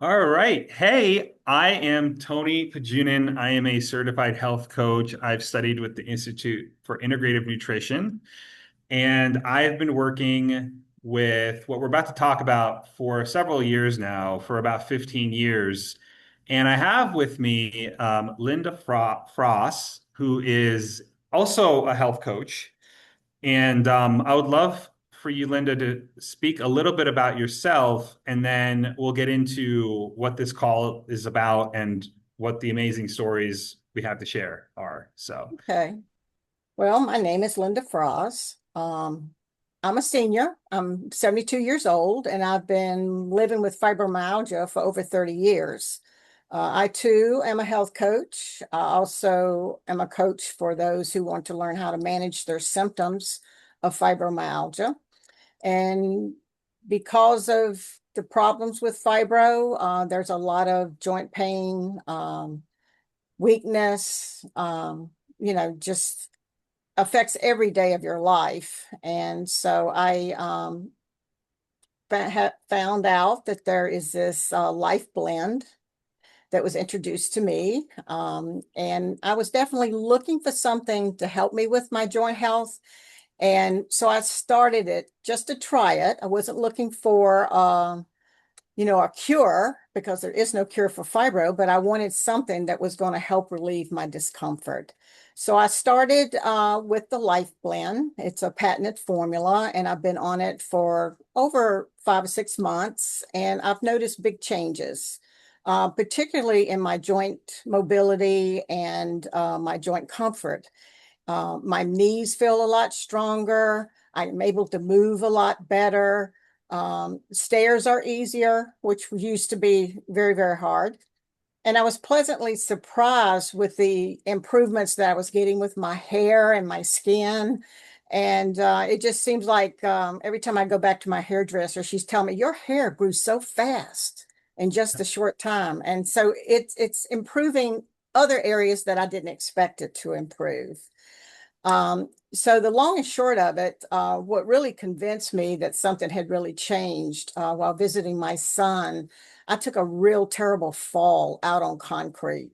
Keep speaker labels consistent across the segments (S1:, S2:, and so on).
S1: All right. Hey, I am Tony Pajunin. I am a certified health coach. I've studied with the Institute for Integrative Nutrition, and I've been working with what we're about to talk about for several years now, for about 15 years. And I have with me Linda Frost, who is also a health coach. And I would love for you, Linda, to speak a little bit about yourself, and then we'll get into what this call is about and what the amazing stories we have to share are. So,
S2: Okay. Well, my name is Linda Frost. I'm a senior. I'm 72 years old, and I've been living with fibromyalgia for over 30 years. I too am a health coach. I also am a coach for those who want to learn how to manage their symptoms of fibromyalgia. And because of the problems with fibro, there's a lot of joint pain, weakness, just affects every day of your life. And so I found out that there is this life blend that was introduced to me. And I was definitely looking for something to help me with my joint health. And so I started it just to try it. I wasn't looking for a cure because there is no cure for fibro, but I wanted something that was going to help relieve my discomfort. So I started with the Life Blend. It's a patented formula, and I've been on it for over 5 or 6 months, and I've noticed big changes, particularly in my joint mobility and my joint comfort. My knees feel a lot stronger. I'm able to move a lot better. Stairs are easier, which used to be very, very hard. And I was pleasantly surprised with the improvements that I was getting with my hair and my skin. And it just seems like every time I go back to my hairdresser, she's telling me, your hair grew so fast in just a short time. And so it's improving other areas that I didn't expect it to improve. So the long and short of it, what really convinced me that something had really changed while visiting my son, I took a real terrible fall out on concrete.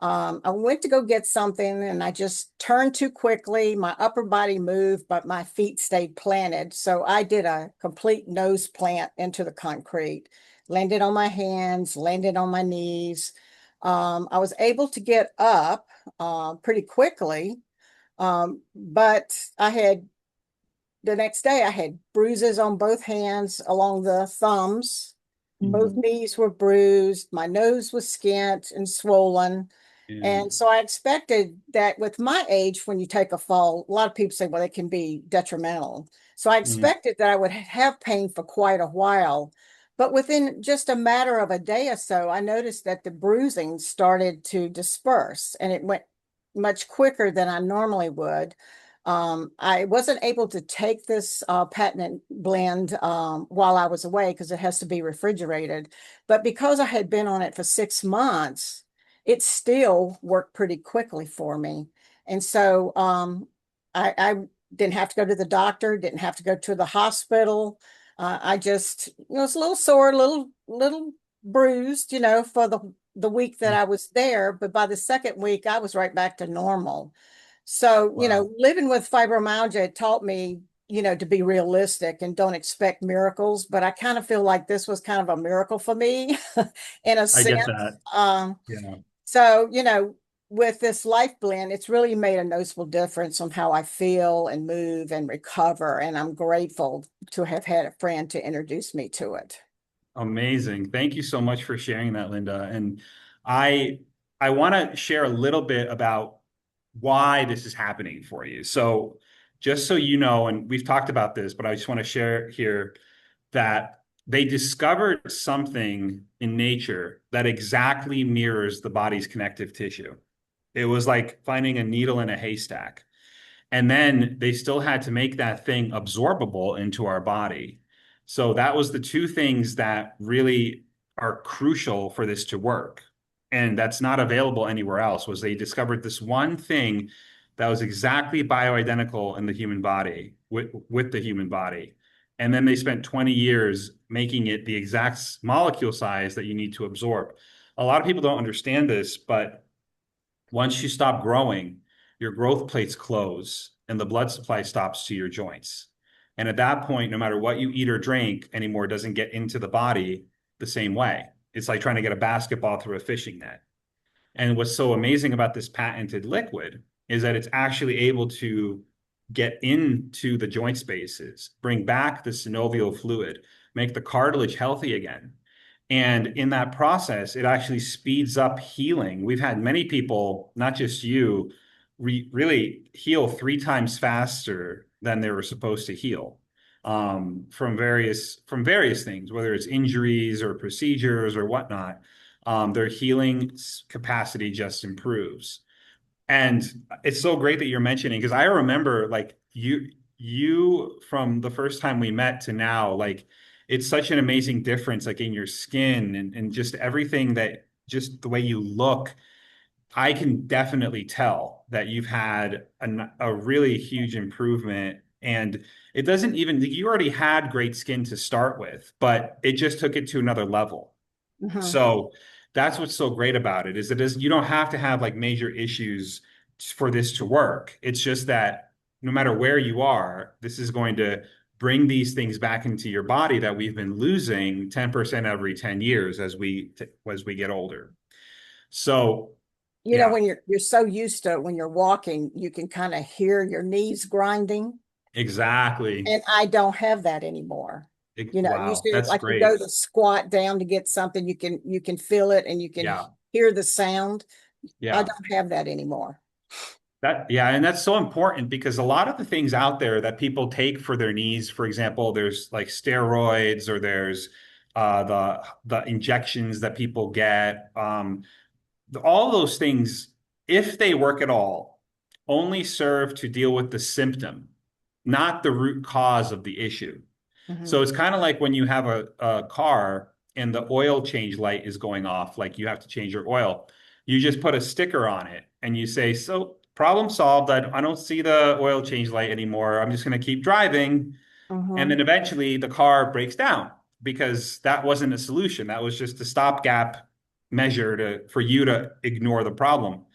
S2: I went to go get something and I just turned too quickly. My upper body moved, but my feet stayed planted. So I did a complete nose plant into the concrete, landed on my hands, landed on my knees. I was able to get up pretty quickly, but I had the next day I had bruises on both hands along the thumbs. Both
S1: mhm.
S2: knees were bruised. My nose was skint and swollen.
S1: Yeah.
S2: And so I expected that with my age, when you take a fall, a lot of people say, well, it can be detrimental. So I
S1: Mhm.
S2: expected that I would have pain for quite a while. But within just a matter of a day or so, I noticed that the bruising started to disperse and it went much quicker than I normally would. I wasn't able to take this patent blend while I was away because it has to be refrigerated. But because I had been on it for 6 months, it still worked pretty quickly for me. And so I didn't have to go to the doctor, didn't have to go to the hospital. I just was a little sore, little bruised, for the week that I was there. But by the second week, I was right back to normal. So,
S1: Wow.
S2: living with fibromyalgia taught me, to be realistic and don't expect miracles. But I kind of feel like this was kind of a miracle for me in a
S1: I get
S2: sense.
S1: that. Yeah.
S2: So, with this life blend, it's really made a noticeable difference on how I feel and move and recover. And I'm grateful to have had a friend to introduce me to it.
S1: Amazing. Thank you so much for sharing that, Linda. And I I want to share a little bit about why this is happening for you. So, just so you know, and we've talked about this, but I just want to share here that they discovered something in nature that exactly mirrors the body's connective tissue. It was like finding a needle in a haystack. And then they still had to make that thing absorbable into our body. So that was the two things that really are crucial for this to work. And that's not available anywhere else, was they discovered this one thing that was exactly bioidentical in the human body with the human body. And then they spent 20 years making it the exact molecule size that you need to absorb. A lot of people don't understand this, but once you stop growing, your growth plates close and the blood supply stops to your joints. And at that point, no matter what you eat or drink anymore, doesn't get into the body the same way. It's like trying to get a basketball through a fishing net. And what's so amazing about this patented liquid is that it's actually able to get into the joint spaces, bring back the synovial fluid, make the cartilage healthy again. And in that process, it actually speeds up healing. We've had many people, not just you, really heal 3 times faster than they were supposed to heal from various things, whether it's injuries or procedures or whatnot. Their healing capacity just improves. And it's so great that you're mentioning because I remember like you from the first time we met to now, like it's such an amazing difference like in your skin and just everything that just the way you look. I can definitely tell that you've had a really huge improvement. And it doesn't even, you already had great skin to start with, but it just took it to another level.
S2: Mhm.
S1: So that's what's so great about it is you don't have to have like major issues for this to work. It's just that no matter where you are, this is going to bring these things back into your body that we've been losing 10% every 10 years as we get older. So yeah,
S2: When you're so used to when you're walking, you can kind of hear your knees grinding.
S1: exactly.
S2: And I don't have that anymore.
S1: Wow,
S2: Usually
S1: that's
S2: like you go
S1: great.
S2: to squat down to get something, you can feel it and you can
S1: Yeah.
S2: hear the sound. I
S1: Yeah.
S2: don't have that anymore.
S1: Yeah, and that's so important because a lot of the things out there that people take for their knees, for example, there's like steroids or there's the injections that people get. All those things, if they work at all, only serve to deal with the symptom, not the root cause of the issue. So
S2: Hmm.
S1: it's kind of like when you have a car and the oil change light is going off, like you have to change your oil. You just put a sticker on it and you say, so problem solved. I don't see the oil change light anymore. I'm just going to keep driving. And
S2: Hmm.
S1: then eventually the car breaks down because that wasn't a solution. That was just a stopgap measure for you to ignore the problem.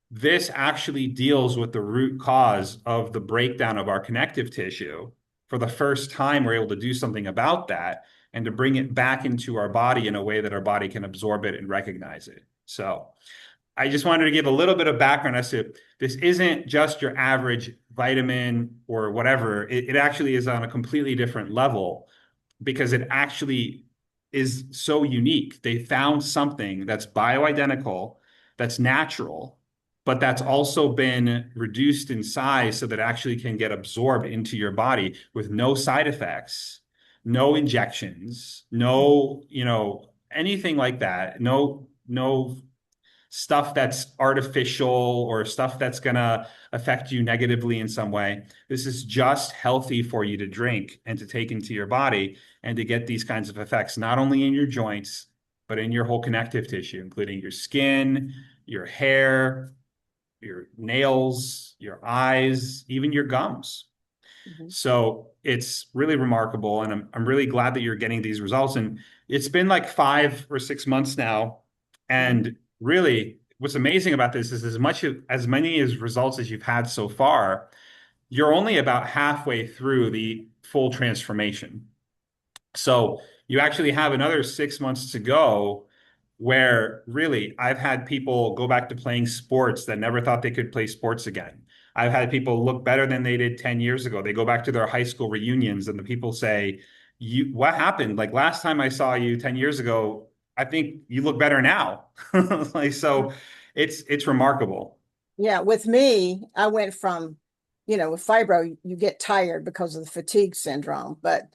S1: This actually deals with the root cause of the breakdown of our connective tissue. For the first time, we're able to do something about that and to bring it back into our body in a way that our body can absorb it and recognize it. So, I just wanted to give a little bit of background as to this isn't just your average vitamin or whatever. It actually is on a completely different level because it actually is so unique. They found something that's bioidentical, that's natural, but that's also been reduced in size so that it actually can get absorbed into your body with no side effects, no injections, no, anything like that. No stuff that's artificial or stuff that's going to affect you negatively in some way. This is just healthy for you to drink and to take into your body and to get these kinds of effects, not only in your joints, but in your whole connective tissue, including your skin, your hair, your nails, your eyes, even your gums.
S2: Hmm.
S1: So it's really remarkable. And I'm really glad that you're getting these results. And it's been like 5 or 6 months now.
S2: Hmm.
S1: And really, what's amazing about this is as many as results as you've had so far, you're only about halfway through the full transformation. So you actually have another 6 months to go where really I've had people go back to playing sports that never thought they could play sports again. I've had people look better than they did 10 years ago. They go back to their high school reunions and the people say, what happened? Like last time I saw you 10 years ago, I think you look better now." Like so it's remarkable.
S2: Yeah, with me, I went from, with fibro, you get tired because of the fatigue syndrome, but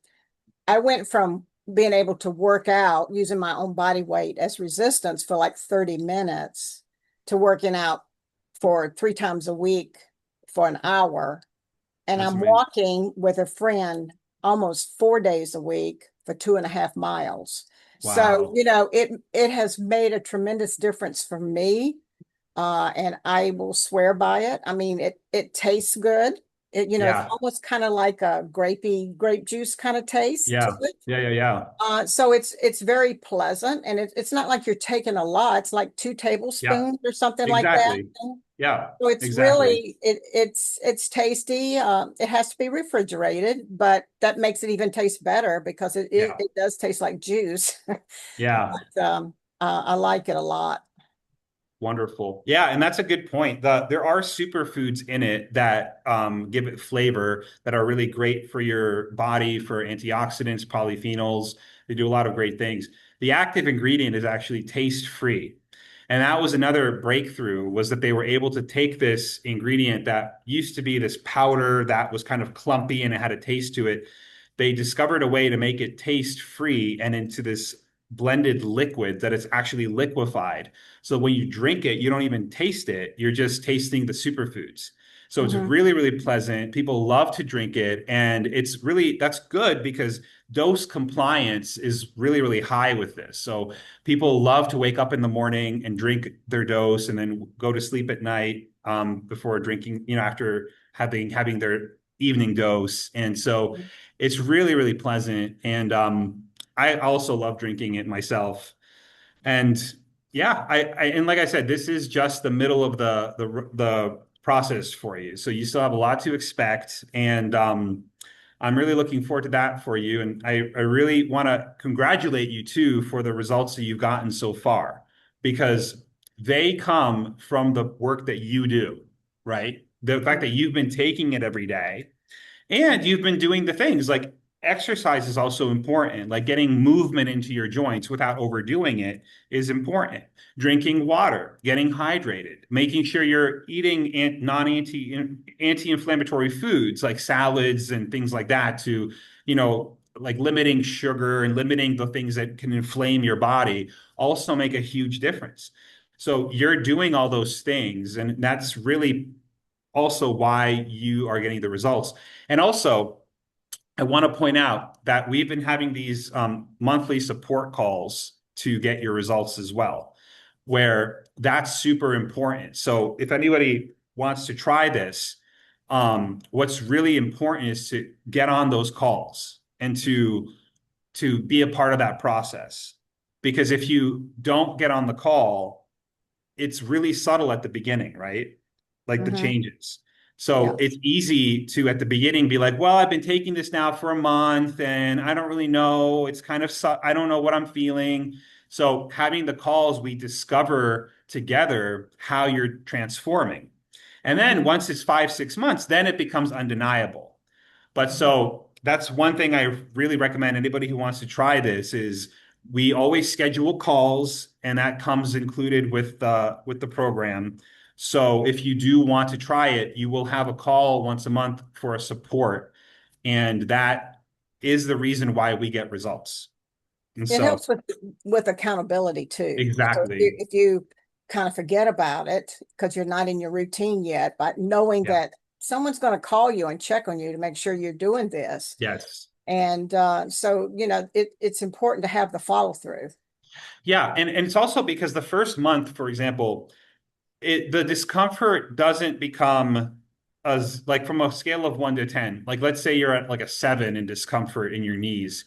S2: I went from being able to work out using my own body weight as resistance for like 30 minutes to working out for 3 times a week for an hour. And
S1: That's
S2: I'm
S1: amazing.
S2: walking with a friend almost 4 days a week for 2.5 miles. So,
S1: Wow.
S2: it has made a tremendous difference for me. And I will swear by it. I mean, it tastes good. It's
S1: Yeah.
S2: almost kind of like a grape juice kind of taste to
S1: Yeah.
S2: it.
S1: Yeah. Yeah. Yeah.
S2: So it's very pleasant, and it's not like you're taking a lot. It's like two
S1: Yeah.
S2: tablespoons or something like that.
S1: Exactly. Yeah.
S2: So it's
S1: Exactly.
S2: really it's tasty. It has to be refrigerated, but that makes it even taste better because
S1: Yeah.
S2: it does taste like juice.
S1: Yeah.
S2: But, I like it a lot.
S1: Wonderful. Yeah, and that's a good point. There are superfoods in it that give it flavor that are really great for your body, for antioxidants, polyphenols. They do a lot of great things. The active ingredient is actually taste free. And that was another breakthrough was that they were able to take this ingredient that used to be this powder that was kind of clumpy and it had a taste to it. They discovered a way to make it taste free and into this blended liquid that it's actually liquefied. So when you drink it, you don't even taste it. You're just tasting the superfoods. So it's
S2: Hmm.
S1: really, really pleasant. People love to drink it. And it's really, that's good because dose compliance is really, really high with this. So people love to wake up in the morning and drink their dose and then go to sleep at night before drinking, after having their evening dose. And so it's really, really pleasant. And I also love drinking it myself. And yeah, and like I said, this is just the middle of the process for you. So you still have a lot to expect, and I'm really looking forward to that for you. And I really want to congratulate you too for the results that you've gotten so far, because they come from the work that you do, right? The fact that you've been taking it every day and you've been doing the things like exercise is also important, like getting movement into your joints without overdoing it is important. Drinking water, getting hydrated, making sure you're eating anti-inflammatory foods like salads and things like that to, like limiting sugar and limiting the things that can inflame your body also make a huge difference. So you're doing all those things, and that's really also why you are getting the results. And also, I want to point out that we've been having these monthly support calls to get your results as well, where that's super important. So if anybody wants to try this, what's really important is to get on those calls and to be a part of that process. Because if you don't get on the call, it's really subtle at the beginning, right? Like the
S2: Hmm.
S1: changes. So
S2: Yes.
S1: it's easy to at the beginning be like, well, I've been taking this now for a month and I don't really know. It's kind of, I don't know what I'm feeling. So having the calls, we discover together how you're transforming. And then
S2: Hmm.
S1: once it's 5, 6 months, then it becomes undeniable. But so that's one thing I really recommend anybody who wants to try this is we always schedule calls and that comes included with the program. So if you do want to try it, you will have a call once a month for a support. And that is the reason why we get results. And
S2: It
S1: so
S2: helps with accountability too. So
S1: exactly.
S2: if you kind of forget about it because you're not in your routine yet, but knowing
S1: Yeah.
S2: that someone's going to call you and check on you to make sure you're doing this.
S1: Yes.
S2: And so, it's important to have the follow through.
S1: Yeah. And it's also because the first month, for example, the discomfort doesn't become as like from a scale of 1 to 10. Like let's say you're at like a 7 in discomfort in your knees.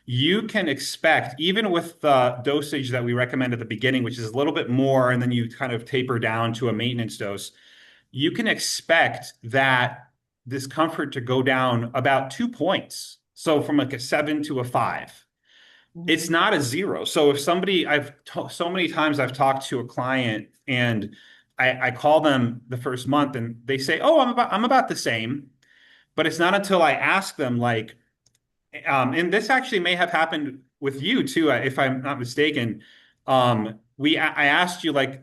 S1: You can expect, even with the dosage that we recommend at the beginning, which is a little bit more, and then you kind of taper down to a maintenance dose, you can expect that discomfort to go down about 2 points. So from like a 7 to a 5. It's
S2: Hmm.
S1: not a zero. So if somebody, so many times I've talked to a client and I call them the first month and they say, "Oh, I'm about the same." But it's not until I ask them, like, and this actually may have happened with you too, if I'm not mistaken. I asked you like,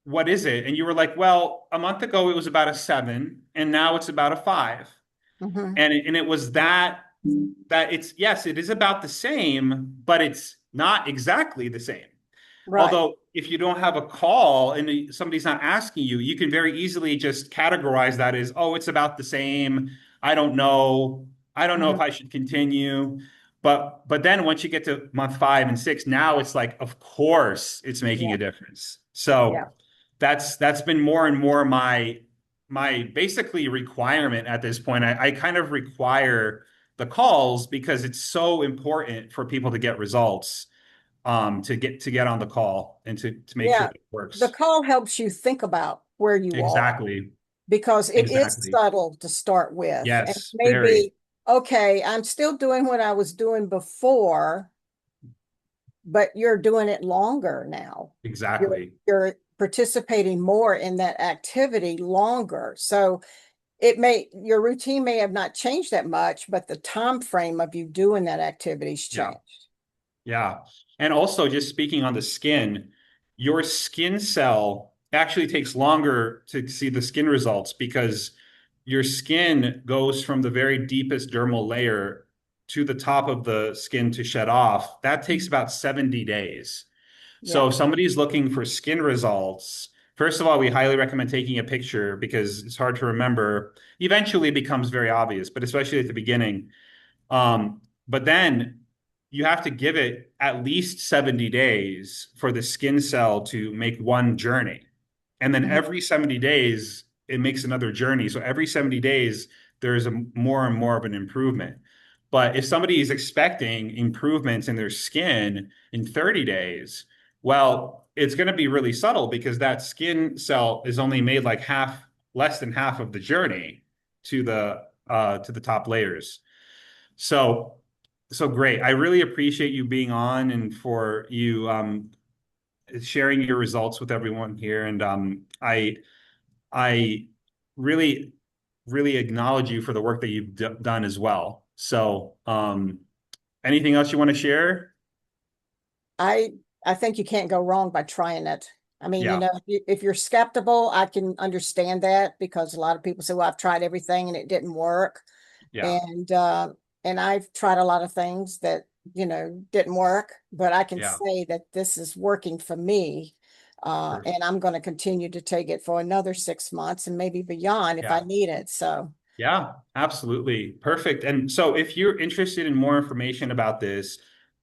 S1: "What is it?" And you were like, "Well, a month ago it was about a 7, and now it's about a 5."
S2: Hmm.
S1: And it was that it's yes, it is about the same, but it's not exactly the same.
S2: Right.
S1: Although if you don't have a call and somebody's not asking you, you can very easily just categorize that as, oh, it's about the same. I don't know. I don't know if
S2: Hmm.
S1: I should continue. But then once you get to month 5 and 6, now it's like, of course, it's making
S2: Yeah.
S1: a difference. So
S2: Yeah.
S1: that's been more and more my my basically requirement at this point. I kind of require the calls because it's so important for people to get results, to get on the call and to make sure
S2: Yeah.
S1: that it
S2: The
S1: works.
S2: call helps you think about where you are
S1: Exactly.
S2: because it is
S1: Exactly.
S2: subtle to start with. And
S1: Yes, very.
S2: maybe, okay, I'm still doing what I was doing before, but you're doing it longer now. You're
S1: Exactly.
S2: you're participating more in that activity longer. So your routine may have not changed that much, but the time frame of you doing that activity's
S1: Yeah.
S2: changed.
S1: Yeah. And also, just speaking on the skin, your skin cell actually takes longer to see the skin results because your skin goes from the very deepest dermal layer to the top of the skin to shed off. That takes about 70 days. So
S2: Yeah.
S1: if somebody's looking for skin results, first of all, we highly recommend taking a picture because it's hard to remember. Eventually it becomes very obvious, but especially at the beginning. But then you have to give it at least 70 days for the skin cell to make one journey. And then
S2: Mhm.
S1: every 70 days, it makes another journey. So every 70 days, there's a more and more of an improvement. But if somebody is expecting improvements in their skin in 30 days, well, it's going to be really subtle because that skin cell is only made like half, less than half of the journey to the top layers. So, so great. I really appreciate you being on and for you sharing your results with everyone here. And I really, really acknowledge you for the work that you've done as well. So, anything else you want to share?
S2: I I think you can't go wrong by trying it. I mean,
S1: Yeah,
S2: if you're skeptical, I can understand that because a lot of people say, "Well, I've tried everything and it didn't work."
S1: yeah,
S2: And I've tried a lot of things that, didn't work, but I can
S1: yeah.
S2: say that this is working for me. And
S1: Perfect.
S2: I'm going to continue to take it for another 6 months and maybe beyond if I
S1: Yeah.
S2: need it. So
S1: Yeah, absolutely. Perfect. And so if you're interested in more information about this,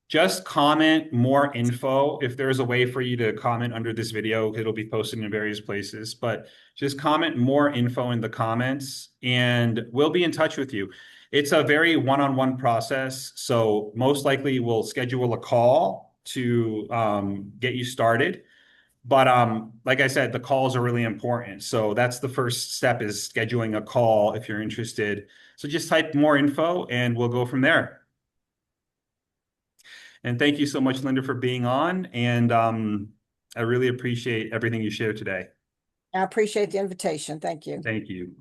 S1: just comment more info. If there's a way for you to comment under this video, it'll be posted in various places, but just comment more info in the comments and we'll be in touch with you. It's a very one-on-one process. So most likely we'll schedule a call to get you started. But like I said, the calls are really important. So that's the first step is scheduling a call if you're interested. So just type more info and we'll go from there. And thank you so much, Linda, for being on. And I really appreciate everything you shared today.
S2: I appreciate the invitation. Thank you.
S1: Thank you.